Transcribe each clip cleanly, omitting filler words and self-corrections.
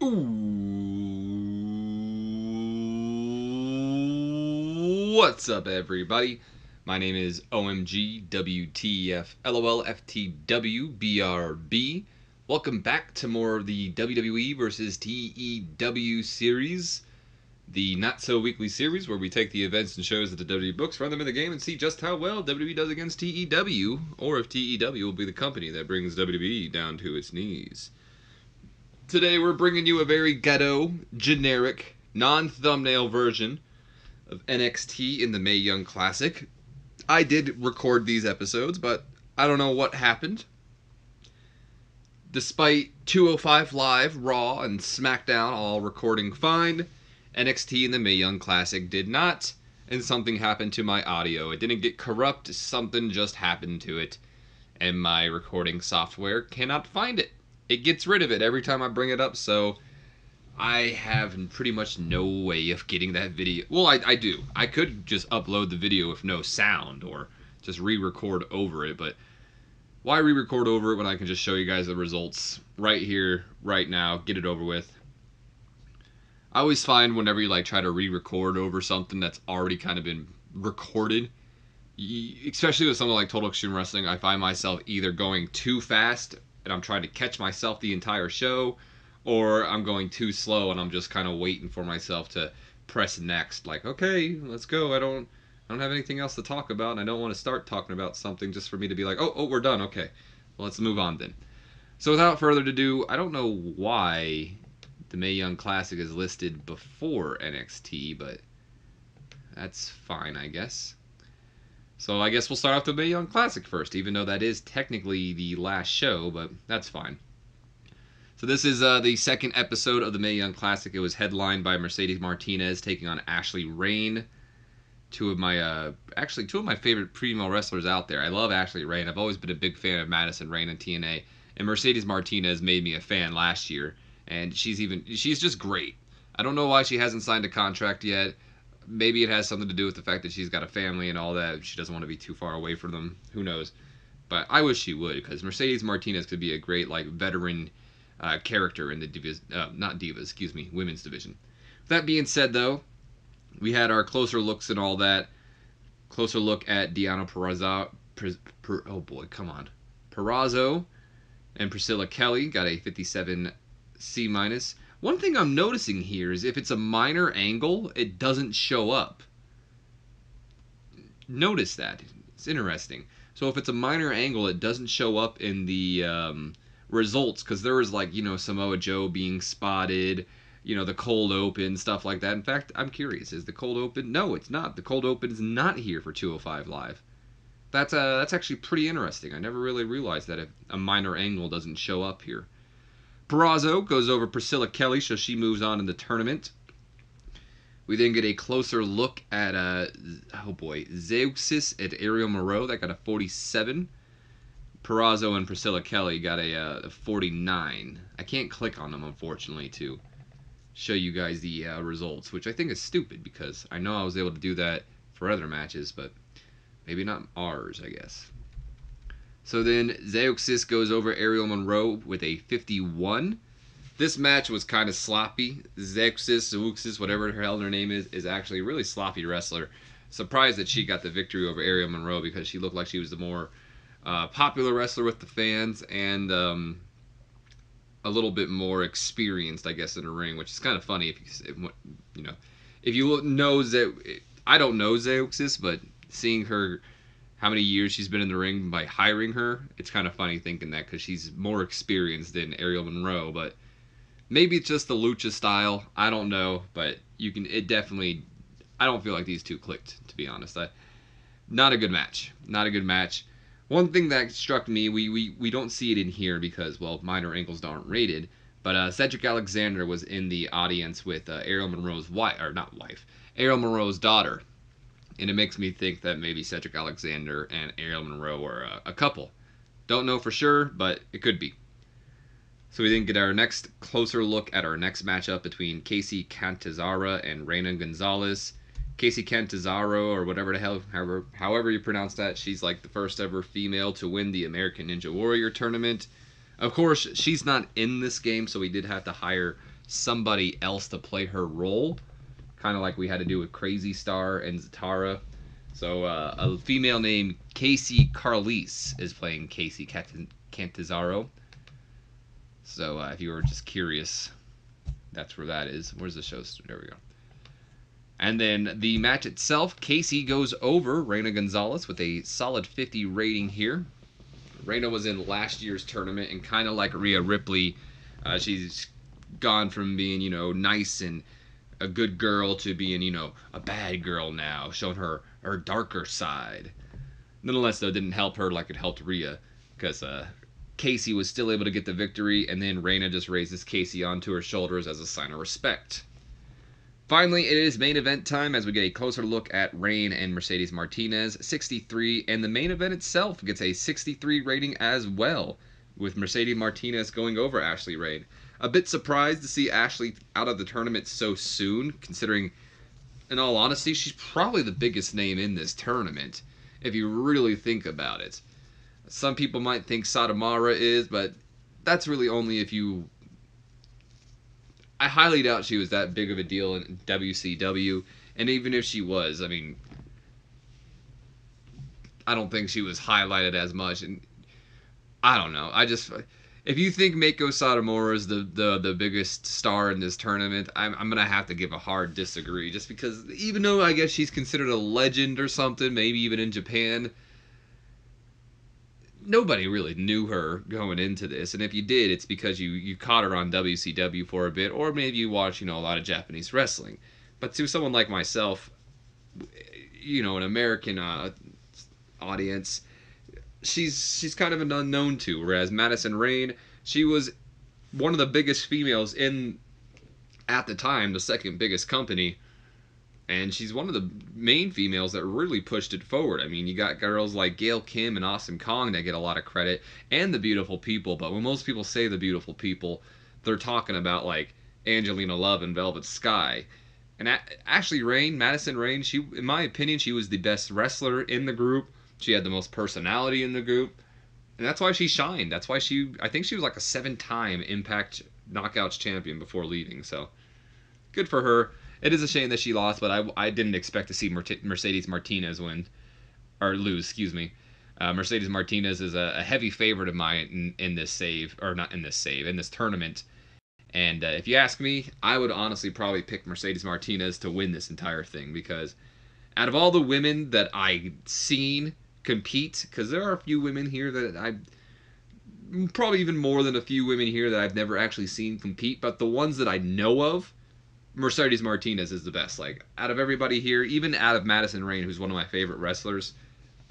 Ooh, what's up, everybody? My name is OMG WWE books, run them in the game, and see just how well WWE does against TEW, or if TEW will be the company that brings WWE down to its knees. Today we're bringing you a very ghetto, generic, non-thumbnail version of NXT in the Mae Young Classic. I did record these episodes, but I don't know what happened. Despite 205 Live, Raw, and SmackDown all recording fine, NXT in the Mae Young Classic did not, and something happened to my audio. It didn't get corrupt, something just happened to it, and my recording software cannot find it. It gets rid of it every time I bring it up, so I have pretty much no way of getting that video. Well, I do. I could just upload the video with no sound or just re-record over it, but why re-record over it when I can just show you guys the results right here, right now, get it over with. I always find whenever you try to re-record over something that's already kind of been recorded, especially with something like Total Extreme Wrestling, I find myself either going too fast and I'm trying to catch myself the entire show, or I'm going too slow and I'm just kind of waiting for myself to press next. Like, okay, let's go. I don't have anything else to talk about, and I don't want to start talking about something just for me to be like, oh, we're done. Okay, well, let's move on then. So without further ado, I don't know why the Mae Young Classic is listed before NXT, but that's fine, I guess. So I guess we'll start off the Mae Young Classic first, even though that is technically the last show, but that's fine. So this is the second episode of the Mae Young Classic. It was headlined by Mercedes Martinez taking on Ashley Rain. Two of my favorite female wrestlers out there. I love Ashley Rain. I've always been a big fan of Madison Rain and TNA, and Mercedes Martinez made me a fan last year, and she's just great. I don't know why she hasn't signed a contract yet. Maybe it has something to do with the fact that she's got a family and all that. She doesn't want to be too far away from them. Who knows? But I wish she would, because Mercedes Martinez could be a great veteran character in the women's division. With that being said, though, we had our closer looks and all that. Closer look at Deonna Purrazzo and Priscilla Kelly got a 57 C-. One thing I'm noticing here is if it's a minor angle, it doesn't show up. Notice that. It's interesting. So if it's a minor angle, it doesn't show up in the results, because there was Samoa Joe being spotted, the cold open, stuff like that. In fact, I'm curious, is the cold open? No, it's not. The cold open is not here for 205 Live. That's actually pretty interesting. I never really realized that if a minor angle doesn't show up here. Purrazzo goes over Priscilla Kelly, so she moves on in the tournament. We then get a closer look at Zeuxis at Ariel Moreau. That got a 47. Purrazzo and Priscilla Kelly got a 49. I can't click on them, unfortunately, to show you guys the results, which I think is stupid, because I know I was able to do that for other matches, but maybe not ours, I guess. So then Zeuxis goes over Ariel Monroe with a 51. This match was kind of sloppy. Zeuxis, whatever the hell her name is actually a really sloppy wrestler. Surprised that she got the victory over Ariel Monroe, because she looked like she was the more popular wrestler with the fans, and a little bit more experienced, I guess, in the ring, which is kind of funny if you know I don't know Zeuxis, but seeing her, how many years she's been in the ring by hiring her, it's kind of funny thinking that, because she's more experienced than Ariel Monroe. But maybe it's just the lucha style. I don't know, but I don't feel like these two clicked, to be honest. Not a good match. Not a good match. One thing that struck me, we don't see it in here because, well, minor angles aren't rated, but Cedric Alexander was in the audience with Ariel Monroe's Ariel Monroe's daughter. And it makes me think that maybe Cedric Alexander and Ariel Monroe were a couple. Don't know for sure, but it could be. So we then get our next closer look at our next matchup between Casey Cantizara and Reina Gonzalez. Casey Cantizaro, or whatever the hell, however you pronounce that, she's like the first ever female to win the American Ninja Warrior tournament. Of course, she's not in this game, so we did have to hire somebody else to play her role, kind of like we had to do with Crazy Star and Zatara. So a female named Casey Carlise is playing Casey Cantizaro. So if you were just curious, that's where that is. Where's the show? There we go. And then the match itself, Casey goes over Reina Gonzalez with a solid 50 rating here. Reina was in last year's tournament, and kind of like Rhea Ripley, she's gone from being, nice and a good girl to being, a bad girl now, showing her darker side. Nonetheless, though, it didn't help her like it helped Rhea, because Casey was still able to get the victory, and then Reina just raises Casey onto her shoulders as a sign of respect. Finally, it is main event time as we get a closer look at Rain and Mercedes Martinez, 63, and the main event itself gets a 63 rating as well, with Mercedes Martinez going over Ashley Rain. A bit surprised to see Ashley out of the tournament so soon, considering, in all honesty, she's probably the biggest name in this tournament, if you really think about it. Some people might think Satomura is, but that's really only if you... I highly doubt she was that big of a deal in WCW, and even if she was, I mean, I don't think she was highlighted as much, and I don't know. If you think Meiko Satomura is the biggest star in this tournament, I'm gonna have to give a hard disagree, just because even though I guess she's considered a legend or something, maybe even in Japan, nobody really knew her going into this, and if you did, it's because you caught her on WCW for a bit, or maybe you watch, a lot of Japanese wrestling. But to someone like myself, an American audience, she's kind of an unknown to, whereas Madison Rayne, she was one of the biggest females in, at the time, the second biggest company, and she's one of the main females that really pushed it forward. I mean, you got girls like Gail Kim and Awesome Kong that get a lot of credit, and the Beautiful People. But when most people say the Beautiful People, they're talking about, like, Angelina Love and Velvet Sky. And Ashley Rain, Madison Rain, she, in my opinion, she was the best wrestler in the group. She had the most personality in the group. And that's why she shined. That's why I think she was like a 7-time Impact Knockouts champion before leaving. So, good for her. It is a shame that she lost, but I didn't expect to see Mercedes Martinez lose, excuse me. Mercedes Martinez is a heavy favorite of mine in this tournament. And if you ask me, I would honestly probably pick Mercedes Martinez to win this entire thing, because out of all the women that I've seen compete, because there are a few women here that probably even more than a few women here that I've never actually seen compete, but the ones that I know of, Mercedes Martinez is the best. Like, out of everybody here, even out of Madison Rayne, who's one of my favorite wrestlers,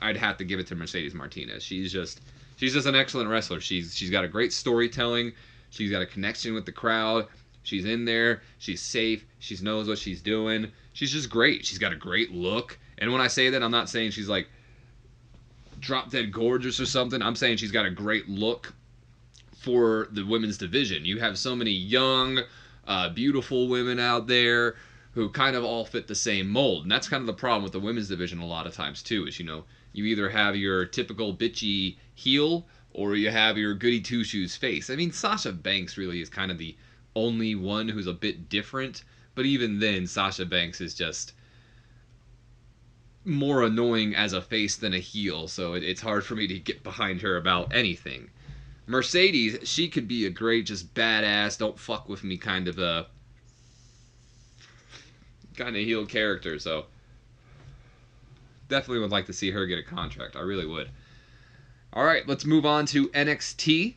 I'd have to give it to Mercedes Martinez. She's just an excellent wrestler. She's got a great storytelling. She's got a connection with the crowd. She's in there. She's safe. She knows what she's doing. She's just great. She's got a great look. And when I say that, I'm not saying she's like drop dead gorgeous or something. I'm saying she's got a great look for the women's division. You have so many young, beautiful women out there who kind of all fit the same mold. And that's kind of the problem with the women's division a lot of times too, is, you either have your typical bitchy heel or you have your goody two-shoes face. I mean, Sasha Banks really is kind of the only one who's a bit different, but even then, Sasha Banks is just more annoying as a face than a heel, so it's hard for me to get behind her about anything. Mercedes, she could be a great, just badass, don't fuck with me kind of heel character, so definitely would like to see her get a contract. I really would. Alright, let's move on to NXT.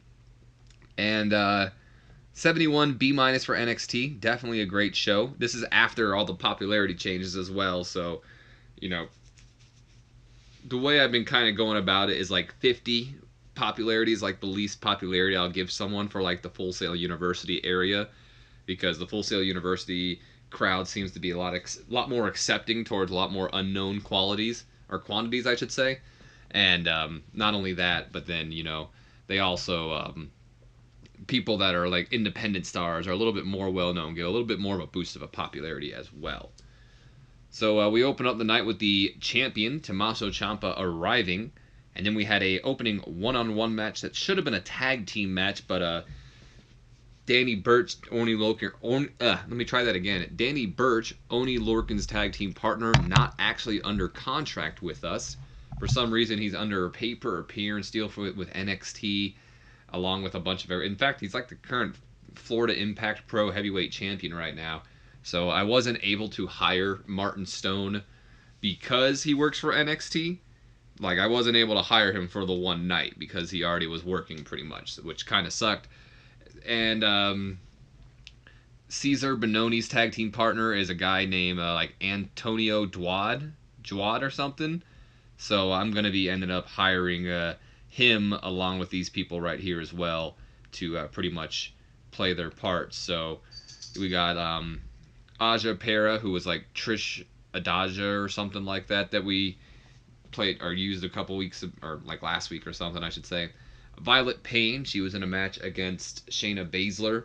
And 71 B- for NXT. Definitely a great show. This is after all the popularity changes as well, so, the way I've been kind of going about it is like 50 popularity is like the least popularity I'll give someone for like the Full Sail University area, because the Full Sail University crowd seems to be a lot more accepting towards a lot more unknown qualities, or quantities I should say. And not only that, but then they also people that are like independent stars are a little bit more well known, get a little bit more of a boost of a popularity as well. So we open up the night with the champion, Tommaso Ciampa, arriving. And then we had a opening one-on-one match that should have been a tag team match, but Danny Burch, Oni Lorcan. Let me try that again. Danny Burch, Oni Lorcan's tag team partner, not actually under contract with us. For some reason, he's under a paper appearance deal with NXT, along with a bunch of. In fact, he's like the current Florida Impact Pro Heavyweight Champion right now. So I wasn't able to hire Martin Stone because he works for NXT. Like, I wasn't able to hire him for the one night because he already was working pretty much, which kind of sucked. And Cesar Bononi's tag team partner is a guy named like Antonio Duad or something. So I'm going to be ended up hiring him along with these people right here as well to pretty much play their parts. So we got Aja Pera, who was like Trish Adaja or something like that we played or used a couple weeks, or like last week or something, I should say. Violet Payne, she was in a match against Shayna Baszler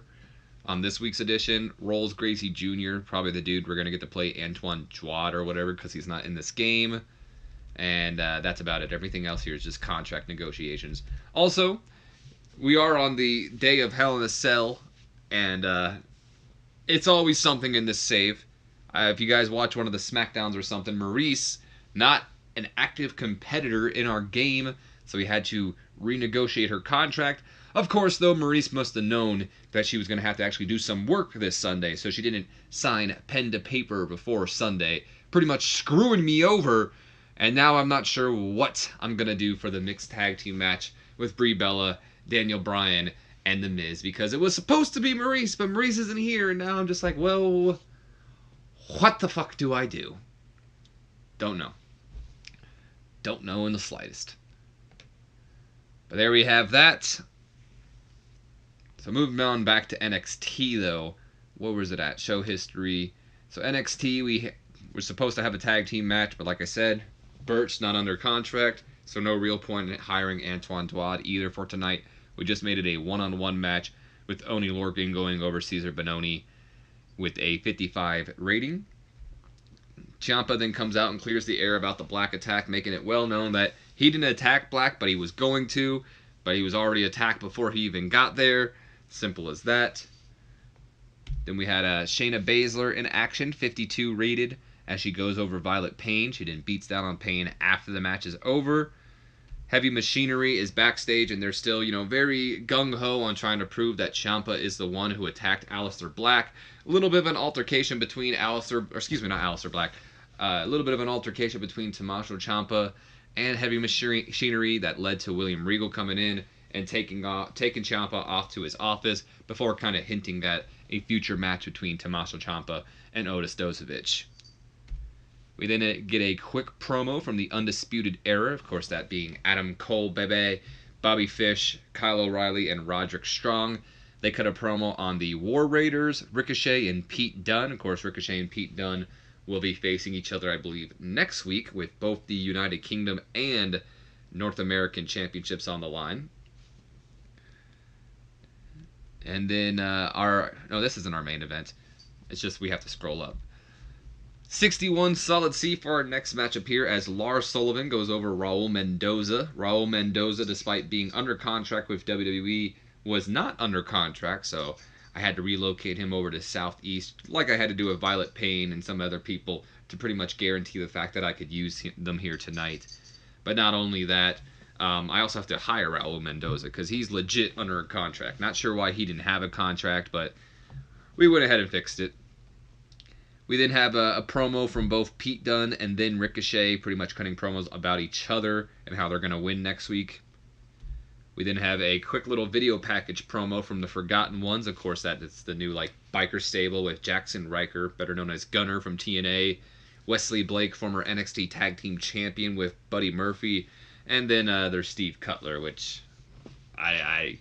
on this week's edition. Rolls Gracie Jr., probably the dude we're going to get to play Antoine Jouad or whatever because he's not in this game. And that's about it. Everything else here is just contract negotiations. Also, we are on the day of Hell in a Cell, and it's always something in this save. If you guys watch one of the SmackDowns or something, Maurice, not an active competitor in our game, so we had to renegotiate her contract. Of course, though, Maurice must have known that she was going to have to actually do some work this Sunday, so she didn't sign pen to paper before Sunday, pretty much screwing me over. And now I'm not sure what I'm going to do for the mixed tag team match with Brie Bella, Daniel Bryan, and The Miz, because it was supposed to be Maurice, but Maurice isn't here, and now I'm just like, well, what the fuck do I do? Don't know. Don't know in the slightest. But there we have that. So moving on back to NXT, though. What was it at? Show history. So NXT, we were supposed to have a tag team match, but like I said, Burt's not under contract, so no real point in hiring Antoine Douad either for tonight. We just made it a one-on-one match with Oni Lorcan going over Cesar Bononi with a 55 rating. Ciampa then comes out and clears the air about the Black attack, making it well known that he didn't attack Black, but he was going to, but he was already attacked before he even got there. Simple as that. Then we had Shayna Baszler in action, 52 rated, as she goes over Violet Payne. She then beats down on Payne after the match is over. Heavy Machinery is backstage, and they're still, very gung-ho on trying to prove that Ciampa is the one who attacked Aleister Black. A little bit of an altercation between a little bit of an altercation between Tommaso Ciampa and Heavy Machinery that led to William Regal coming in and taking Ciampa off to his office before kind of hinting at a future match between Tommaso Ciampa and Otis Dozovich. We then get a quick promo from the Undisputed Era, of course that being Adam Cole, Bebe, Bobby Fish, Kyle O'Reilly, and Roderick Strong. They cut a promo on the War Raiders, Ricochet and Pete Dunne. Of course, Ricochet and Pete Dunne will be facing each other, I believe, next week with both the United Kingdom and North American Championships on the line. And then this isn't our main event. It's just we have to scroll up. 61 Solid C for our next matchup here as Lars Sullivan goes over Raul Mendoza. Raul Mendoza, despite being under contract with WWE, was not under contract, so I had to relocate him over to Southeast, like I had to do with Violet Payne and some other people, to pretty much guarantee the fact that I could use them here tonight. But not only that, I also have to hire Raul Mendoza, because he's legit under a contract. Not sure why he didn't have a contract, but we went ahead and fixed it. We then have a promo from both Pete Dunne and then Ricochet, pretty much cutting promos about each other and how they're going to win next week. We then have a quick little video package promo from the Forgotten Ones. Of course, it's the new biker stable with Jackson Riker, better known as Gunner from TNA, Wesley Blake, former NXT Tag Team Champion with Buddy Murphy, and then there's Steve Cutler, which if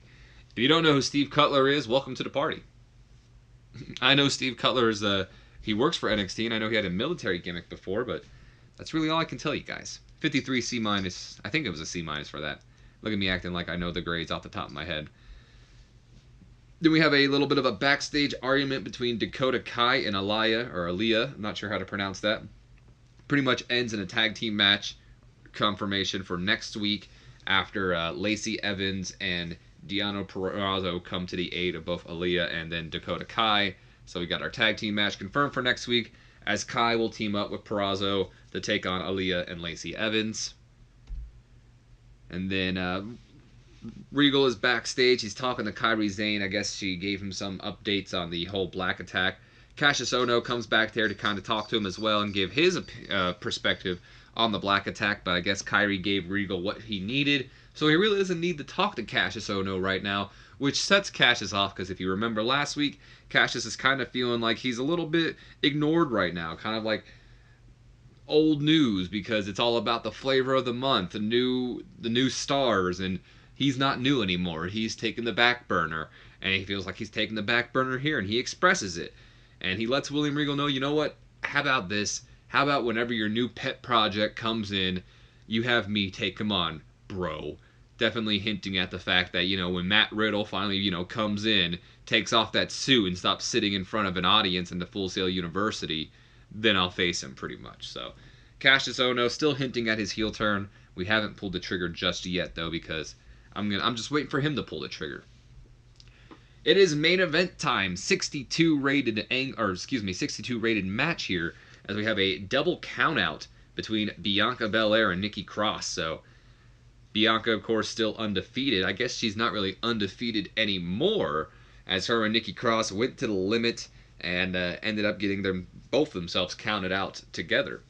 you don't know who Steve Cutler is, welcome to the party. I know Steve Cutler is he works for NXT, and I know he had a military gimmick before, but that's really all I can tell you guys. 53 C-. I think it was a C- for that. Look at me acting like I know the grades off the top of my head. Then we have a little bit of a backstage argument between Dakota Kai and Aaliyah. I'm not sure how to pronounce that. Pretty much ends in a tag team match confirmation for next week after Lacey Evans and Deonna Purrazzo come to the aid of both Aaliyah and then Dakota Kai. So we got our tag team match confirmed for next week, as Kai will team up with Purrazzo to take on Aaliyah and Lacey Evans. And then Regal is backstage. He's talking to Kairi Sane. I guess she gave him some updates on the whole Black attack. Cassius Ohno comes back there to kind of talk to him as well and give his perspective on the Black attack. But I guess Kairi gave Regal what he needed, so he really doesn't need to talk to Cassius Ohno right now, which sets Cassius off, because if you remember last week, Cassius is kind of feeling like he's a little bit ignored right now, kind of like old news, because it's all about the flavor of the month, the new stars, and he's not new anymore. He's taken the back burner, and he feels like he's taking the back burner here, and he expresses it. And he lets William Regal know, you know what, how about this? How about whenever your new pet project comes in, you have me take him on, bro. Definitely hinting at the fact that, you know, when Matt Riddle finally, you know, comes in, takes off that suit and stops sitting in front of an audience in the Full Sail University, then I'll face him pretty much. So Cassius Ohno still hinting at his heel turn. We haven't pulled the trigger just yet, though, because I'm just waiting for him to pull the trigger. It is main event time. 62 rated match here, as we have a double count out between Bianca Belair and Nikki Cross. So Bianca, of course, still undefeated. I guess she's not really undefeated anymore, as her and Nikki Cross went to the limit and ended up getting both themselves counted out together.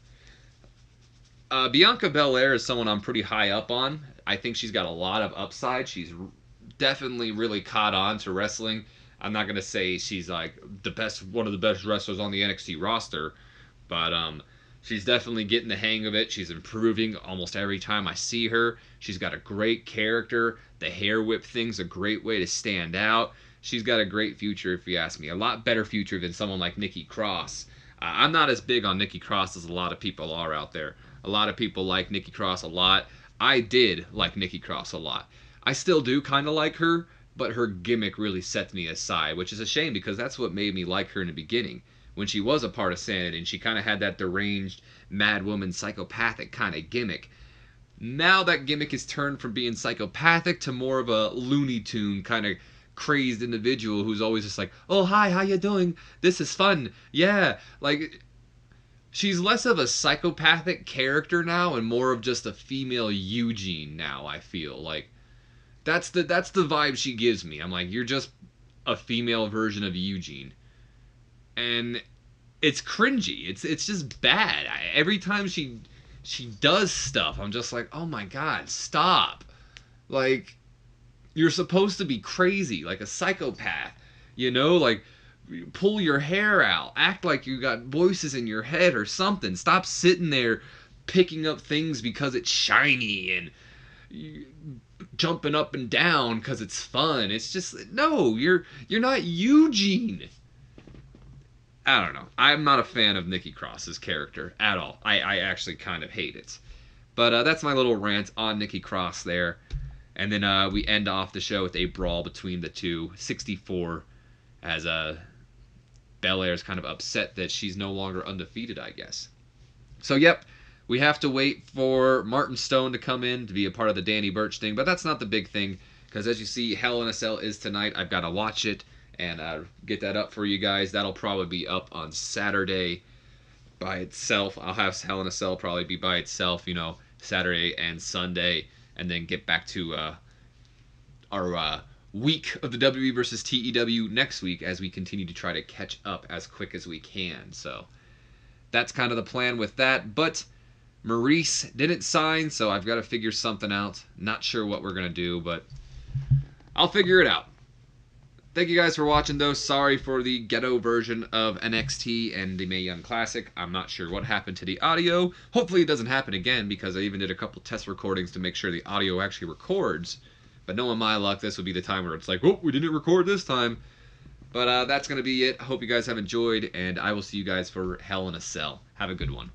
Bianca Belair is someone I'm pretty high up on. I think she's got a lot of upside. She's definitely really caught on to wrestling. I'm not going to say she's like one of the best wrestlers on the NXT roster, but she's definitely getting the hang of it. She's improving almost every time I see her. She's got a great character. The hair whip thing's a great way to stand out. She's got a great future, if you ask me. A lot better future than someone like Nikki Cross. I'm not as big on Nikki Cross as a lot of people are out there. A lot of people like Nikki Cross a lot. I did like Nikki Cross a lot. I still do kind of like her, but her gimmick really sets me aside, which is a shame, because that's what made me like her in the beginning, when she was a part of Sanity, and she kind of had that deranged, mad woman, psychopathic kind of gimmick. Now that gimmick is turned from being psychopathic to more of a Looney Tune kind of crazed individual who's always just like, oh, hi, how you doing? This is fun. Yeah. Like, she's less of a psychopathic character now and more of just a female Eugene now, I feel. Like, that's the vibe she gives me. I'm like, you're just a female version of Eugene. And it's cringy. It's just bad. Every time she does stuff, I'm just like, oh my god, stop. Like, you're supposed to be crazy, like a psychopath. You know, like, pull your hair out. Act like you got voices in your head or something. Stop sitting there picking up things because it's shiny and jumping up and down because it's fun. It's just, no, you're not Eugene. I don't know. I'm not a fan of Nikki Cross's character at all. I actually kind of hate it. But that's my little rant on Nikki Cross there. And then we end off the show with a brawl between the two. 64, as Belair's kind of upset that she's no longer undefeated, I guess. So, yep, we have to wait for Martin Stone to come in to be a part of the Danny Burch thing. But that's not the big thing, because as you see, Hell in a Cell is tonight. I've got to watch it and get that up for you guys. That'll probably be up on Saturday by itself. I'll have Hell in a Cell probably be by itself, you know, Saturday and Sunday, and then get back to our week of the WWE versus TEW next week as we continue to try to catch up as quick as we can. So that's kind of the plan with that. But Maurice didn't sign, so I've got to figure something out. Not sure what we're going to do, but I'll figure it out. Thank you guys for watching, though. Sorry for the Ghetto version of NXT and the Mae Young Classic. I'm not sure what happened to the audio. Hopefully it doesn't happen again, because I even did a couple test recordings to make sure the audio actually records. But knowing my luck, this would be the time where it's like, oh, we didn't record this time. But that's going to be it. I hope you guys have enjoyed, and I will see you guys for Hell in a Cell. Have a good one.